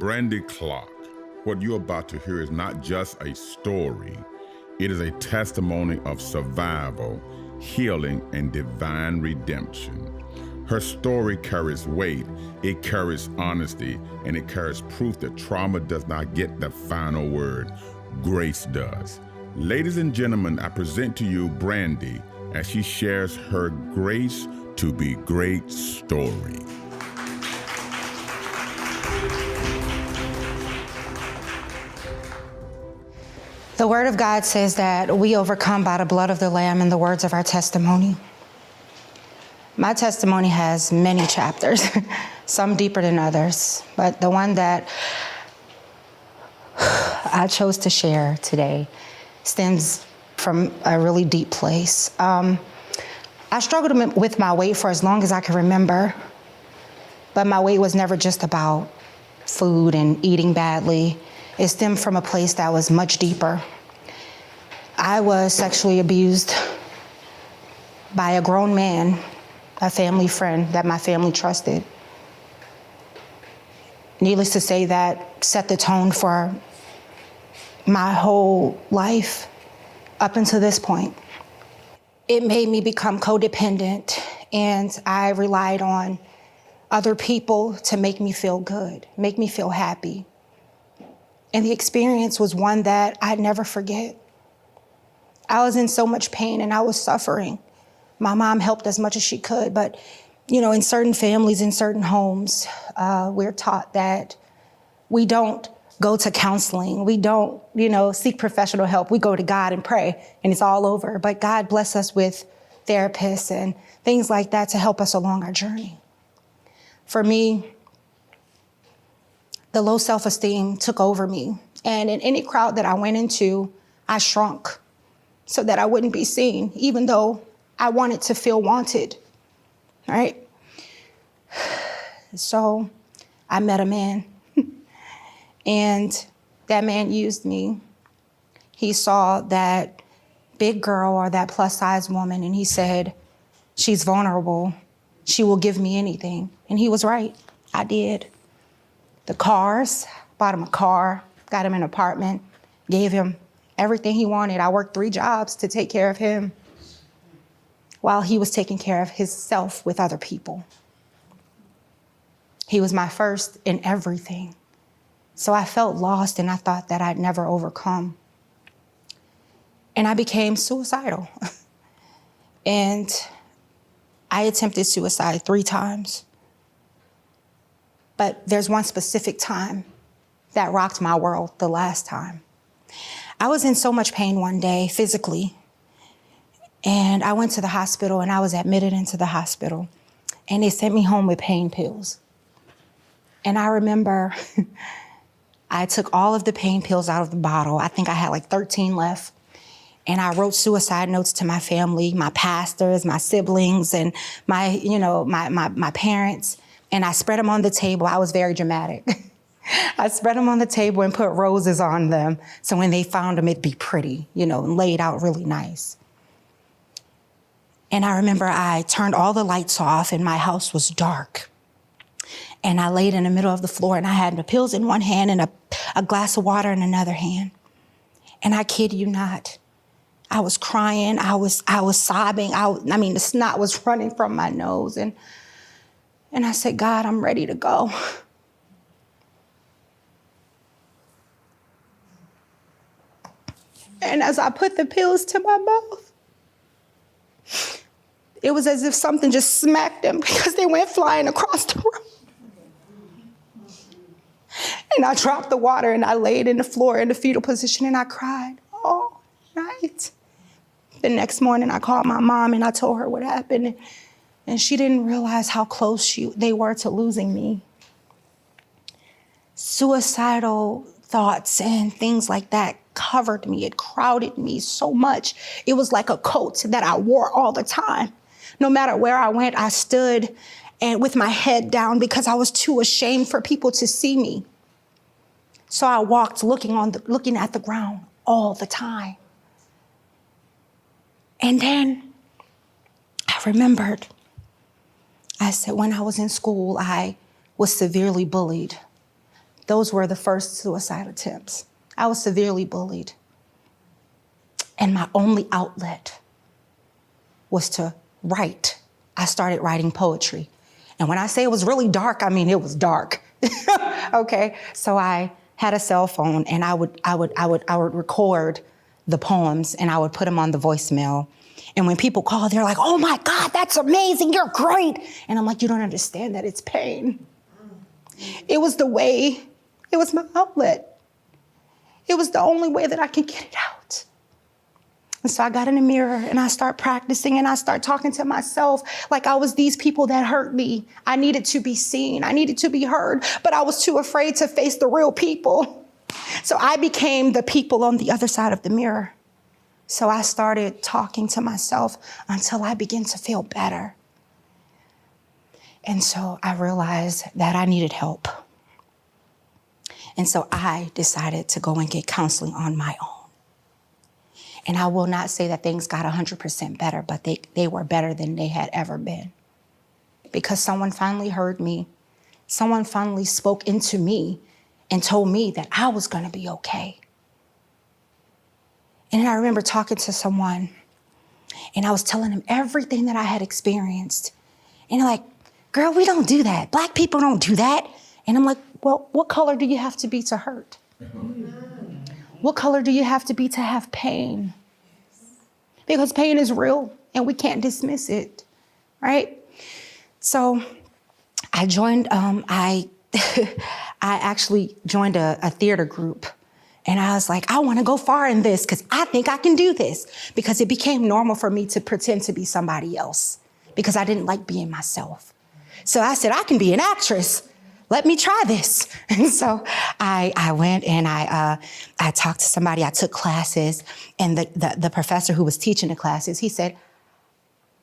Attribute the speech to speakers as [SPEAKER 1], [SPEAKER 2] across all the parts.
[SPEAKER 1] Brandii Clarke. What you're about to hear is not just a story, it is a testimony of survival, healing, and divine redemption. Her story carries weight, it carries honesty, and it carries proof that trauma does not get the final word. Grace does. Ladies and gentlemen, I present to you Brandii as she shares her Grace to be Great story.
[SPEAKER 2] The Word of God says that we overcome by the blood of the Lamb and the words of our testimony. My testimony has many chapters, some deeper than others, but the one that I chose to share today stems from a really deep place. I struggled with my weight for as long as I can remember, but my weight was never just about food and eating badly. It stemmed from a place that was much deeper. I was sexually abused by a grown man, a family friend that my family trusted. Needless to say, that set the tone for my whole life up until this point. It made me become codependent, and I relied on other people to make me feel good, make me feel happy. And the experience was one that I'd never forget. I was in so much pain and I was suffering. My mom helped as much as she could, but in certain families, in certain homes, we're taught that we don't go to counseling. We don't, seek professional help. We go to God and pray and it's all over. But God bless us with therapists and things like that to help us along our journey. For me, the low self-esteem took over me. And in any crowd that I went into, I shrunk so that I wouldn't be seen, even though I wanted to feel wanted, right? So I met a man and that man used me. He saw that big girl or that plus size woman and he said, she's vulnerable. She will give me anything. And he was right. I did. The cars, bought him a car, got him an apartment, gave him everything he wanted. I worked 3 jobs to take care of him while he was taking care of himself with other people. He was my first in everything. So I felt lost and I thought that I'd never overcome. And I became suicidal. And I attempted suicide 3 times. But there's one specific time that rocked my world the last time. I was in so much pain one day, physically, and I went to the hospital and I was admitted into the hospital and they sent me home with pain pills. And I remember I took all of the pain pills out of the bottle. I think I had like 13 left. And I wrote suicide notes to my family, my pastors, my siblings, and my parents. And I spread them on the table. I was very dramatic. I spread them on the table and put roses on them. So when they found them, it'd be pretty, and laid out really nice. And I remember I turned all the lights off and my house was dark. And I laid in the middle of the floor and I had the pills in one hand and a glass of water in another hand. And I kid you not, I was crying. I was sobbing. The snot was running from my nose. And I said, God, I'm ready to go. And as I put the pills to my mouth, it was as if something just smacked them because they went flying across the room. And I dropped the water and I laid in the floor in the fetal position and I cried all night. The next morning I called my mom and I told her what happened. And she didn't realize how close they were to losing me. Suicidal thoughts and things like that covered me. It crowded me so much. It was like a coat that I wore all the time. No matter where I went, I stood and with my head down because I was too ashamed for people to see me. So I walked looking at the ground all the time. And then I remembered, I said, when I was in school, I was severely bullied Those were the first suicide attempts. I was severely bullied. And my only outlet was to write. I started writing poetry. And when I say it was really dark, I mean, it was dark. Okay. So I had a cell phone and I would record the poems and I would put them on the voicemail. And when people call, they're like, oh my God, that's amazing. You're great. And I'm like, you don't understand that it's pain. It was my outlet. It was the only way that I could get it out. And so I got in the mirror and I start practicing and I start talking to myself like I was these people that hurt me. I needed to be seen. I needed to be heard, but I was too afraid to face the real people. So I became the people on the other side of the mirror. So I started talking to myself until I began to feel better. And so I realized that I needed help. And so I decided to go and get counseling on my own. And I will not say that things got 100% better, but they were better than they had ever been. Because someone finally heard me. Someone finally spoke into me and told me that I was going to be okay. And I remember talking to someone and I was telling them everything that I had experienced. And they're like, girl, we don't do that. Black people don't do that. And I'm like, well, what color do you have to be to hurt? What color do you have to be to have pain? Because pain is real and we can't dismiss it, right? So I joined, I actually joined a theater group. And I was like, I want to go far in this because I think I can do this. Because it became normal for me to pretend to be somebody else because I didn't like being myself. So I said, I can be an actress. Let me try this. And so I went and I talked to somebody. I took classes. And the professor who was teaching the classes, he said,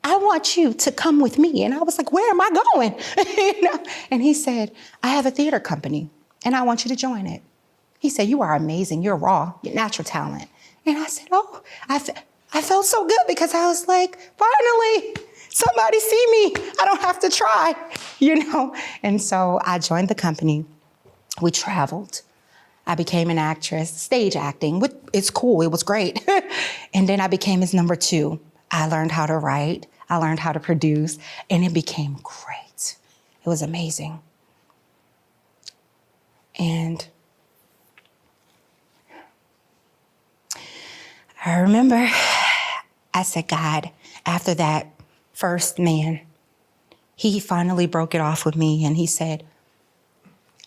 [SPEAKER 2] I want you to come with me. And I was like, where am I going? You know? And he said, I have a theater company and I want you to join it. He said, you are amazing. You're raw, you're natural talent. And I said, oh, I felt so good because I was like, finally, somebody see me. I don't have to try, you know? And so I joined the company. We traveled. I became an actress, stage acting. It's cool. It was great. And then I became his number 2. I learned how to write. I learned how to produce. And it became great. It was amazing. And I remember I said, God, after that first man, he finally broke it off with me. And he said,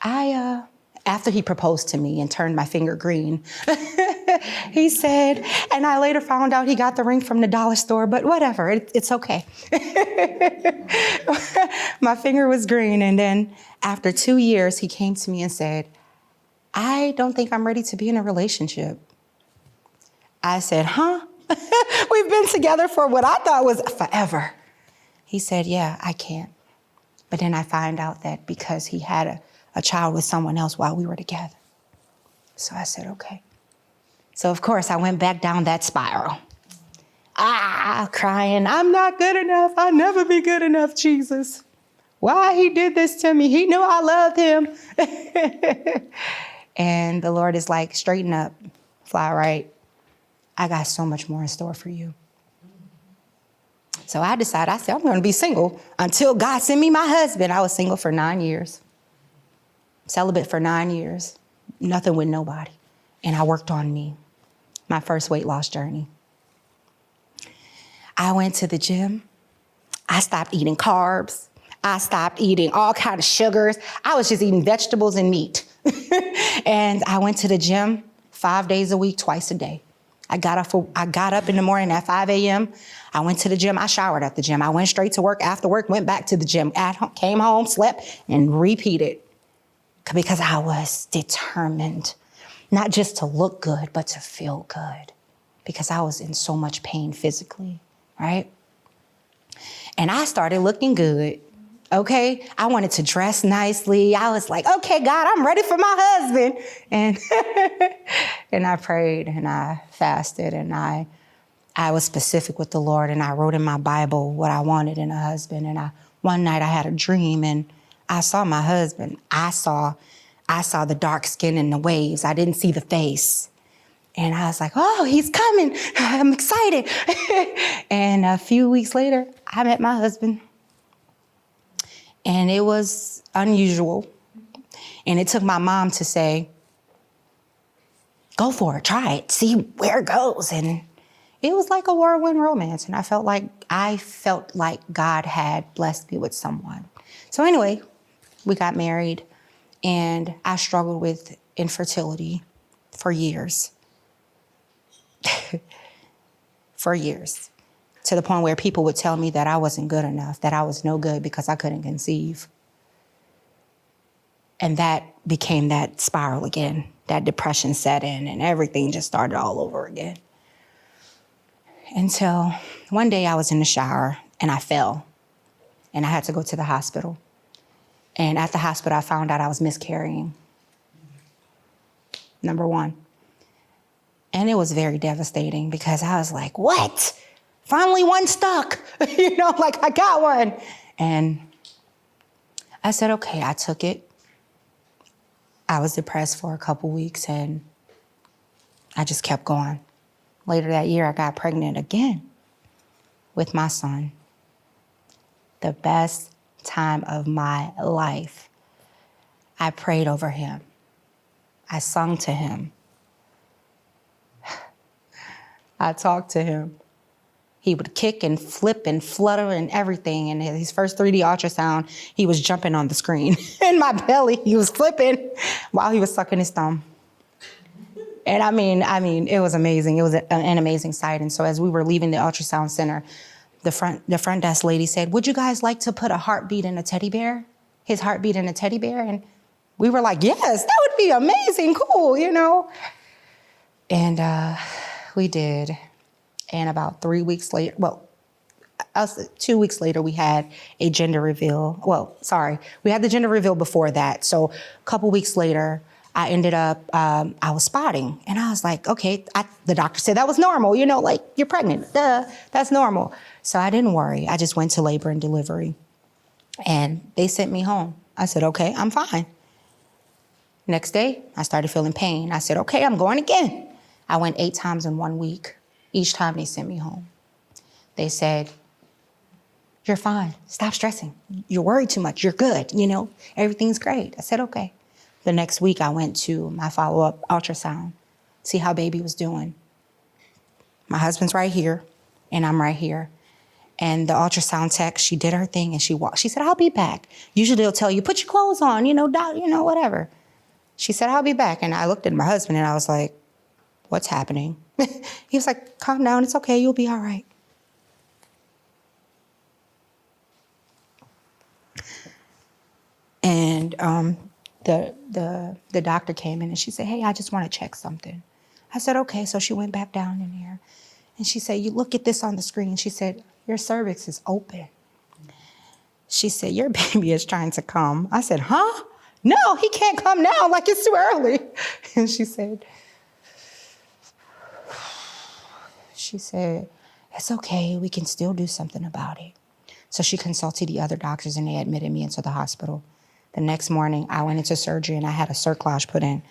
[SPEAKER 2] after he proposed to me and turned my finger green, he said, and I later found out he got the ring from the dollar store, but whatever, it's okay. My finger was green. And then after 2 years, he came to me and said, I don't think I'm ready to be in a relationship. I said, huh? We've been together for what I thought was forever. He said, yeah, I can't. But then I find out that because he had a child with someone else while we were together. So I said, okay. So of course I went back down that spiral. Crying, I'm not good enough. I'll never be good enough, Jesus. Why he did this to me? He knew I loved him. And the Lord is like, straighten up, fly right. I got so much more in store for you. So I decided, I said, I'm going to be single until God sent me my husband. I was single for 9 years, celibate for 9 years, nothing with nobody. And I worked on me, my first weight loss journey. I went to the gym. I stopped eating carbs. I stopped eating all kinds of sugars. I was just eating vegetables and meat. And I went to the gym 5 days a week, twice a day. I got up in the morning at 5 a.m. I went to the gym. I showered at the gym. I went straight to work. After work, went back to the gym. Came home, slept, and repeated. Because I was determined, not just to look good, but to feel good. Because I was in so much pain physically, right? And I started looking good. Okay, I wanted to dress nicely. I was like, okay, God, I'm ready for my husband. And and I prayed and I fasted and I was specific with the Lord and I wrote in my Bible what I wanted in a husband. And one night I had a dream and I saw my husband. I I saw the dark skin and the waves. I didn't see the face. And I was like, oh, he's coming. I'm excited. And a few weeks later, I met my husband. And it was unusual. And it took my mom to say, go for it, try it, see where it goes. And it was like a whirlwind romance. And I felt like God had blessed me with someone. So anyway, we got married, and I struggled with infertility for years. For years, to the point where people would tell me that I wasn't good enough, that I was no good because I couldn't conceive. And that became that spiral again. That depression set in, and everything just started all over again. Until one day I was in the shower and I fell, and I had to go to the hospital. And at the hospital, I found out I was miscarrying. Number one. And it was very devastating because I was like, what? Finally one stuck. Like I got one. And I said, okay, I took it. I was depressed for a couple weeks and I just kept going. Later that year, I got pregnant again with my son. The best time of my life. I prayed over him. I sung to him. I talked to him. He would kick and flip and flutter and everything. And his first 3D ultrasound, he was jumping on the screen. In my belly, he was flipping while he was sucking his thumb. And I mean, it was amazing. It was an amazing sight. And so as we were leaving the ultrasound center, the front desk lady said, would you guys like to put a heartbeat in a teddy bear? His heartbeat in a teddy bear? And we were like, yes, that would be amazing, cool, And we did. And about 3 weeks later, 2 weeks later, we had a gender reveal. We had the gender reveal before that. So a couple weeks later, I ended up, I was spotting. And I was like, okay, the doctor said that was normal, like you're pregnant, duh, that's normal. So I didn't worry. I just went to labor and delivery. And they sent me home. I said, okay, I'm fine. Next day, I started feeling pain. I said, okay, I'm going again. I went 8 times in 1 week. Each time they sent me home. They said, you're fine. Stop stressing. You're worried too much. You're good. Everything's great. I said, okay. The next week I went to my follow-up ultrasound, see how baby was doing. My husband's right here and I'm right here. And the ultrasound tech, she did her thing and she walked. She said, I'll be back. Usually they'll tell you, put your clothes on, whatever. She said, I'll be back. And I looked at my husband and I was like, what's happening? He was like, calm down, it's okay, you'll be all right. And the doctor came in and she said, hey, I just want to check something. I said, okay. So she went back down in there and she said, you look at this on the screen. She said, your cervix is open. She said, your baby is trying to come. I said, huh? No, he can't come now, like it's too early. And she said, it's okay, we can still do something about it. So she consulted the other doctors and they admitted me into the hospital. The next morning, I went into surgery and I had a cerclage put in.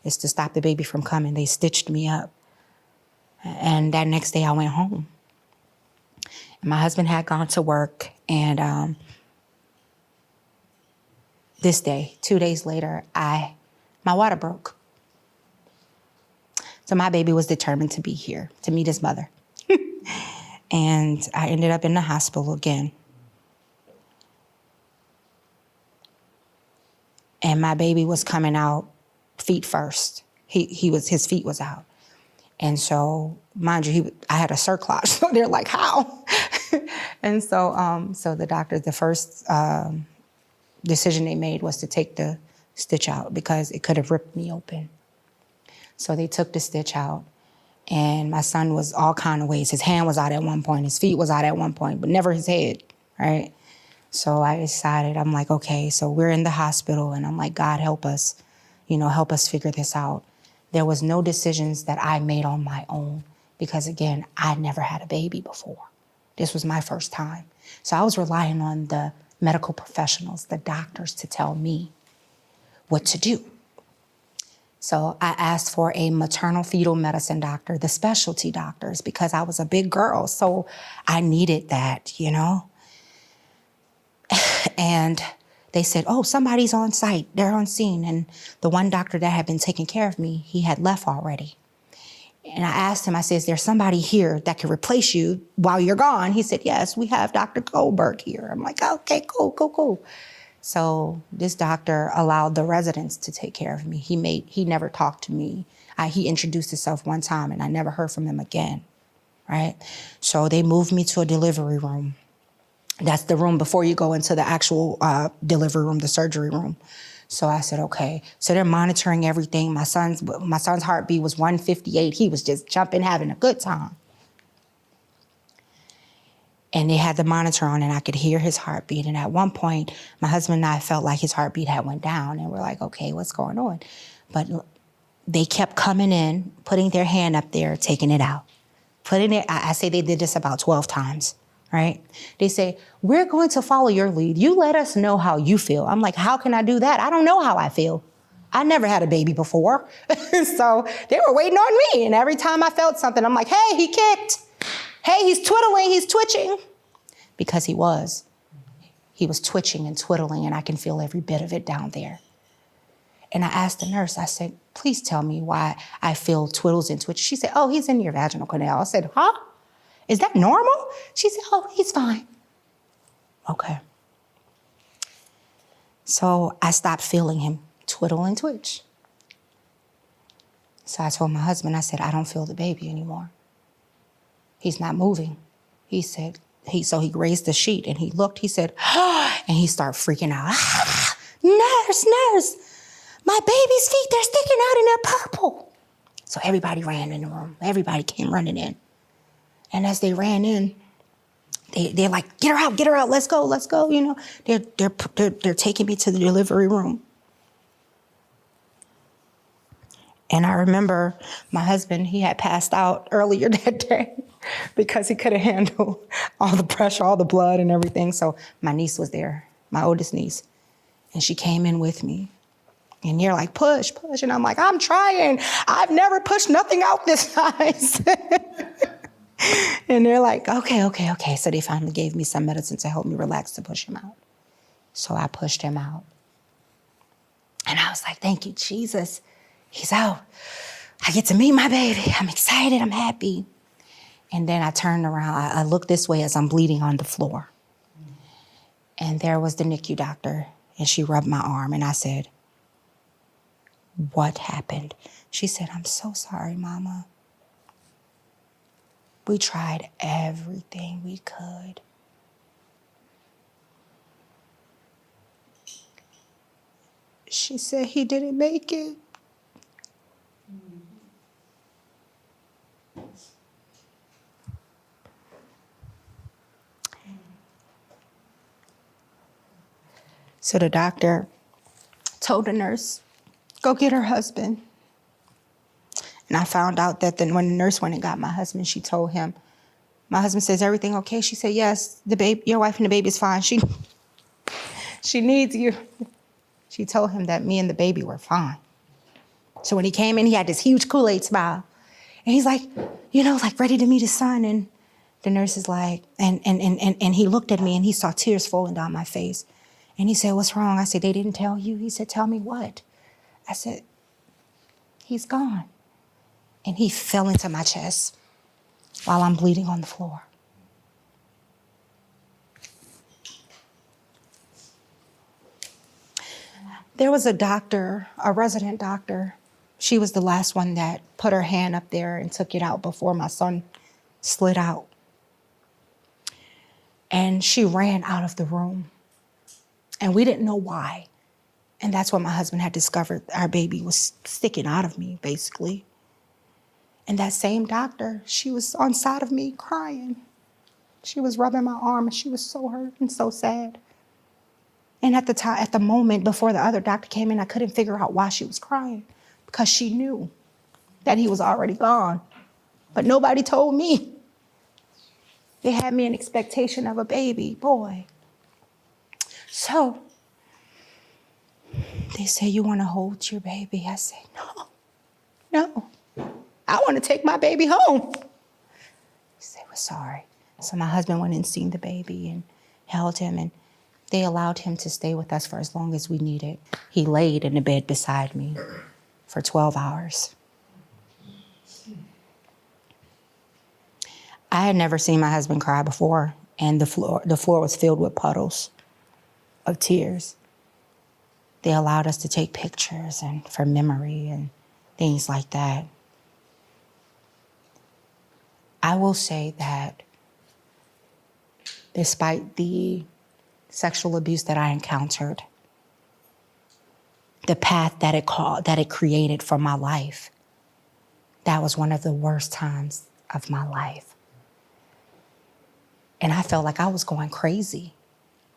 [SPEAKER 2] It's to stop the baby from coming. They stitched me up. And that next day I went home. And my husband had gone to work and this day, 2 days later, my water broke. So my baby was determined to be here, to meet his mother. And I ended up in the hospital again. And my baby was coming out feet first. His feet was out. And so, mind you, I had a cerclage. So they're like, how? And so the doctor, the first decision they made was to take the stitch out because it could have ripped me open. So they took the stitch out, and my son was all kind of ways. His hand was out at one point, his feet was out at one point, but never his head, right? So I decided, I'm like, okay, so we're in the hospital, and I'm like, God, help us, help us figure this out. There was no decisions that I made on my own because, again, I'd never had a baby before. This was my first time. So I was relying on the medical professionals, the doctors, to tell me what to do. So I asked for a maternal fetal medicine doctor, the specialty doctors, because I was a big girl. So I needed that, you know? And they said, oh, somebody's on site. They're on scene. And the one doctor that had been taking care of me, he had left already. And I asked him, I said, is there somebody here that can replace you while you're gone? He said, yes, we have Dr. Goldberg here. I'm like, okay, cool. So this doctor allowed the residents to take care of me. He never talked to me. He introduced himself one time and I never heard from him again, right? So they moved me to a delivery room. That's the room before you go into the actual delivery room, the surgery room. So I said, okay. So they're monitoring everything. My son's heartbeat was 158. He was just jumping, having a good time. And they had the monitor on and I could hear his heartbeat. And at one point, my husband and I felt like his heartbeat had went down. And we're like, okay, what's going on? But they kept coming in, putting their hand up there, taking it out. Putting it, I say they did this about 12 times, right? They say, we're going to follow your lead. You let us know how you feel. I'm like, how can I do that? I don't know how I feel. I never had a baby before. So they were waiting on me. And every time I felt something, I'm like, hey, he kicked. Hey, he's twiddling, he's twitching. Because he was. He was twitching and twiddling, and I can feel every bit of it down there. And I asked the nurse, I said, please tell me why I feel twiddles and twitches. She said, oh, he's in your vaginal canal. I said, huh? Is that normal? She said, oh, he's fine. Okay. So I stopped feeling him twiddle and twitch. So I told my husband, I said, I don't feel the baby anymore. He's not moving. He said, so he raised the sheet and he looked, he said, and he started freaking out. Nurse, my baby's feet, they're sticking out and they're purple. So everybody ran in the room. Everybody came running in. And as they ran in, they're like, get her out, let's go. You know, they're taking me to the delivery room. And I remember my husband, he had passed out earlier that day because he couldn't handle all the pressure, all the blood and everything. So my niece was there, my oldest niece. And she came in with me. And you're like, push. And I'm like, I'm trying. I've never pushed nothing out this size. And they're like, okay. So they finally gave me some medicine to help me relax to push him out. So I pushed him out. And I was like, thank you, Jesus. He's out. I get to meet my baby. I'm excited. I'm happy. And then I turned around. I looked this way as I'm bleeding on the floor. And there was the NICU doctor. And she rubbed my arm. And I said, what happened? She said, I'm so sorry, Mama. We tried everything we could. She said he didn't make it. So the doctor told the nurse, go get her husband. And I found out that when the nurse went and got my husband, she told him, my husband says, everything okay? She said, yes, your wife and the baby's fine. She needs you. She told him that me and the baby were fine. So when he came in, he had this huge Kool-Aid smile. And he's like, like ready to meet his son. And the nurse is like, and he looked at me and he saw tears falling down my face. And he said, what's wrong? I said, they didn't tell you? He said, tell me what? I said, he's gone. And he fell into my chest while I'm bleeding on the floor. There was a doctor, a resident doctor. She was the last one that put her hand up there and took it out before my son slid out. And she ran out of the room. And we didn't know why. And that's when my husband had discovered our baby was sticking out of me, basically. And that same doctor, she was on side of me crying. She was rubbing my arm and she was so hurt and so sad. And at the moment before the other doctor came in, I couldn't figure out why she was crying because she knew that he was already gone. But nobody told me. They had me in expectation of a baby boy. So they say, you want to hold your baby? I said, no. I want to take my baby home. He said, we're sorry. So my husband went and seen the baby and held him, and they allowed him to stay with us for as long as we needed. He laid in the bed beside me for 12 hours. I had never seen my husband cry before, and the floor was filled with puddles of tears. They allowed us to take pictures and for memory and things like that. I will say that despite the sexual abuse that I encountered, the path that it created for my life, that was one of the worst times of my life. And I felt like I was going crazy.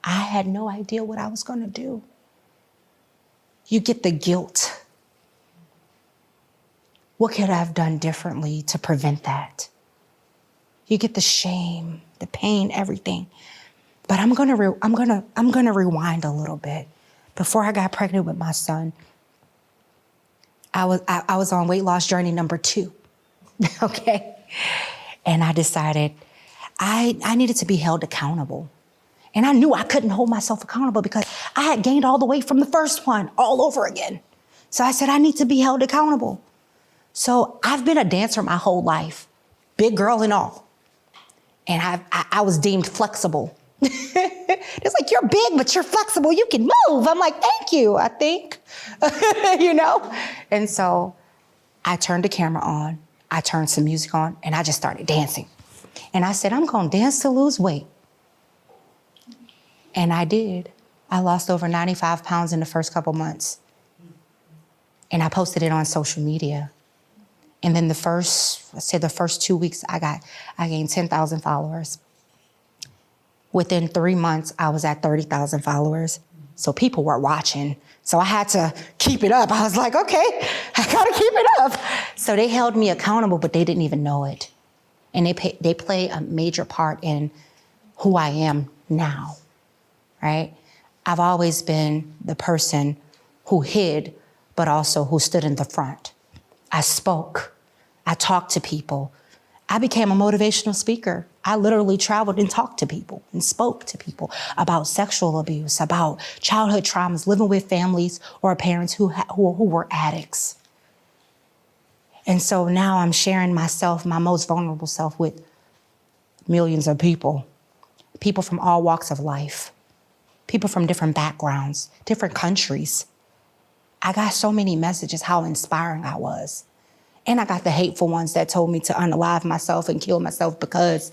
[SPEAKER 2] I had no idea what I was going to do. You get the guilt. What could I have done differently to prevent that? You get the shame, the pain, everything. But I'm gonna rewind a little bit. Before I got pregnant with my son, I was on weight loss journey number 2. Okay, and I decided I needed to be held accountable, and I knew I couldn't hold myself accountable because I had gained all the weight from the first one all over again. So I said I need to be held accountable. So I've been a dancer my whole life, big girl and all. And I was deemed flexible. It's like, you're big, but you're flexible. You can move. I'm like, thank you, I think, you know? And so I turned the camera on, I turned some music on, and I just started dancing. And I said, I'm gonna dance to lose weight. And I did. I lost over 95 pounds in the first couple months. And I posted it on social media. And then the first 2 weeks, I gained 10,000 followers. Within 3 months, I was at 30,000 followers. So people were watching. So I had to keep it up. I was like, okay, I gotta keep it up. So they held me accountable, but they didn't even know it. And they play a major part in who I am now, right? I've always been the person who hid, but also who stood in the front. I spoke. I talked to people. I became a motivational speaker. I literally traveled and talked to people and spoke to people about sexual abuse, about childhood traumas, living with families or parents who were addicts. And so now I'm sharing myself, my most vulnerable self, with millions of people from all walks of life, people from different backgrounds, different countries. I got so many messages how inspiring I was. And I got the hateful ones that told me to unalive myself and kill myself because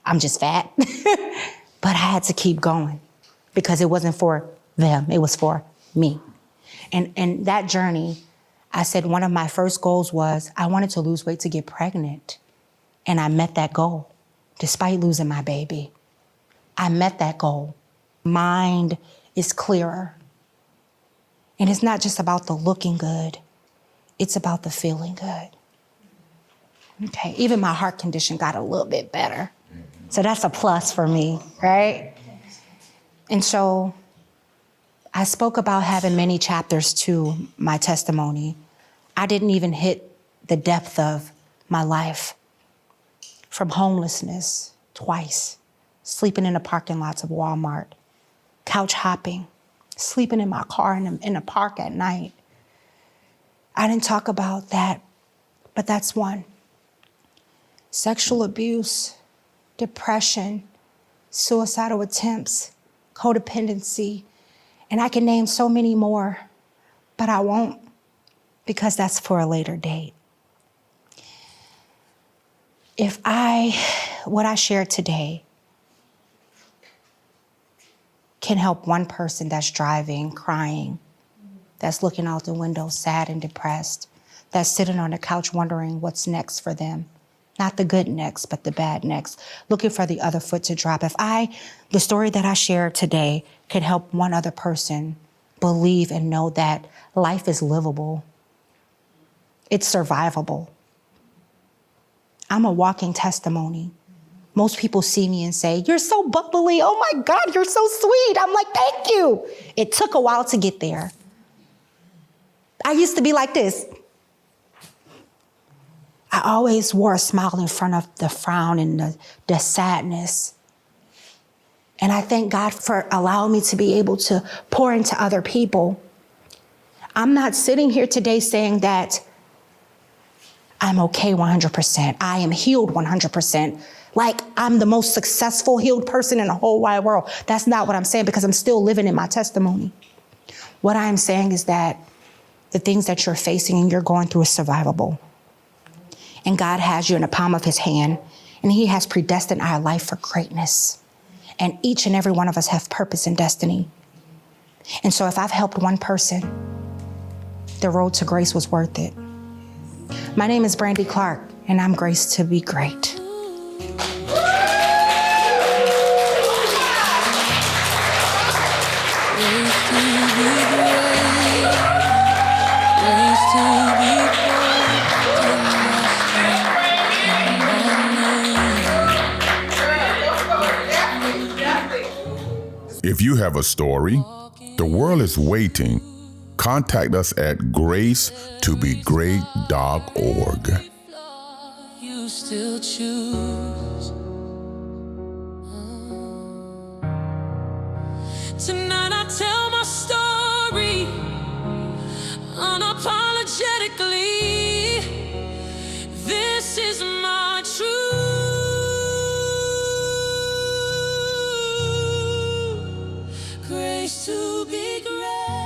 [SPEAKER 2] I'm just fat. But I had to keep going because it wasn't for them, it was for me. And that journey, I said one of my first goals was I wanted to lose weight to get pregnant. And I met that goal despite losing my baby. I met that goal. Mind is clearer. And it's not just about the looking good. It's about the feeling good. Okay, even my heart condition got a little bit better. So that's a plus for me, right? And so I spoke about having many chapters to my testimony. I didn't even hit the depth of my life. From homelessness twice, sleeping in the parking lots of Walmart, couch hopping, sleeping in my car in a park at night. I didn't talk about that, but that's one. Sexual abuse, depression, suicidal attempts, codependency, and I can name so many more, but I won't because that's for a later date. If what I shared today can help one person that's driving, crying, that's looking out the window, sad and depressed, that's sitting on the couch wondering what's next for them. Not the good next, but the bad next, looking for the other foot to drop. If the story that I shared today could help one other person believe and know that life is livable, it's survivable. I'm a walking testimony. Most people see me and say, you're so bubbly. Oh my God, you're so sweet. I'm like, thank you. It took a while to get there. I used to be like this. I always wore a smile in front of the frown and the sadness. And I thank God for allowing me to be able to pour into other people. I'm not sitting here today saying that I'm okay 100%. I am healed 100%. Like I'm the most successful healed person in the whole wide world. That's not what I'm saying, because I'm still living in my testimony. What I'm saying is that the things that you're facing and you're going through is survivable. And God has you in the palm of his hand, and he has predestined our life for greatness. And each and every one of us have purpose and destiny. And so if I've helped one person, the road to grace was worth it. My name is Brandii Clarke, and I'm Grace2B great.
[SPEAKER 1] If you have a story, the world is waiting. Contact us at grace2begreat.org.
[SPEAKER 3] You still choose. Tonight I tell my story unapologetically. This is my truth. Grace to be great.